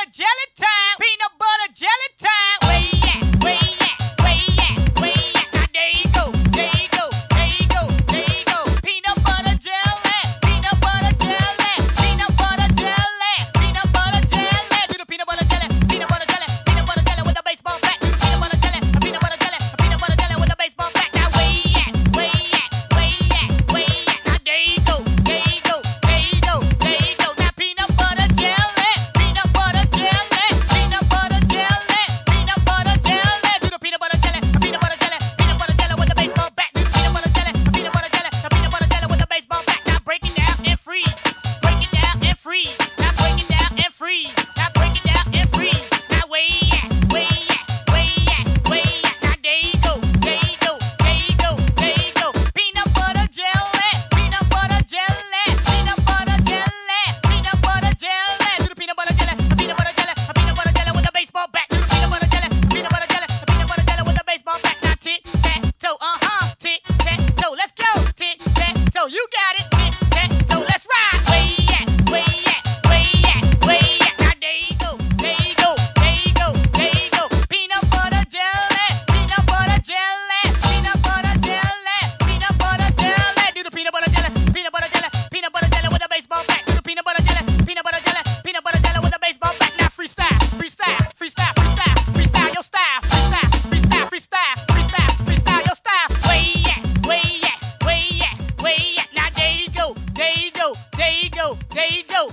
butter jelly time. Peanut butter jelly time. Where you at? Where you at? Where you at? Where you at? Now there you go. There you go. There you go. There you go. Peanut butter jelly. Peanut butter jelly. Peanut butter jelly. Peanut butter jelly. Do the peanut butter jelly. Peanut butter jelly. Peanut butter jelly with a baseball bat. Peanut butter jelly. Peanut butter jelly. Peanut butter jelly with a baseball bat. Now where you at? Where you at? Where you at? Where you at? Now there you go. There you go. There you go. There you go. Now peanut butter jelly. Peanut butter jelly. Peanut butter jelly. Peanut butter jelly. Do the peanut butter jelly. Peanut butter jelly. Peanut butter jelly with a baseball bat. Peanut butter jelly. Peanut butter jelly. Peanut butter jelly with a baseball bat. Now break it down and freeze. Break it down and freeze. Now break it down and freeze. Now break it down and freeze. Now where you at? Where you at? Where you at? Where you at? Now there you go. There you go. There you go. There you go. Peanut butter jelly. Peanut butter jelly. Peanut butter jelly. Peanut butter jelly. Do the peanut butter jelly. Peanut butter jelly. Peanut butter jelly with a baseball bat. Do the peanut butter jelly. Peanut butter jelly. Peanut butter jelly with a baseball bat. Now tit tat toe. Tit tat toe. Let's go. Tit tat toe. You got it. Tit tat toe. Let's ride. Where you at? Where you at? Where you at? Where you at? Now there you go. There you go. There you go. There you go. Peanut butter jelly. Peanut butter jelly. Peanut butter jelly. Peanut butter jelly. Do the peanut butter jelly. Peanut butter jelly. Peanut butter jelly with a baseball bat. Do the peanut butter jelly. Peanut butter jelly. Peanut butter jelly with a baseball bat. Now freestyle. Freestyle. Freestyle. Freestyle. Freestyle your style. Freestyle. Freestyle. Freestyle. Freestyle. Freestyle your style. Where you at? Where you at? Where you at? Where you at? Now there you go. There you go. There you go. There you go.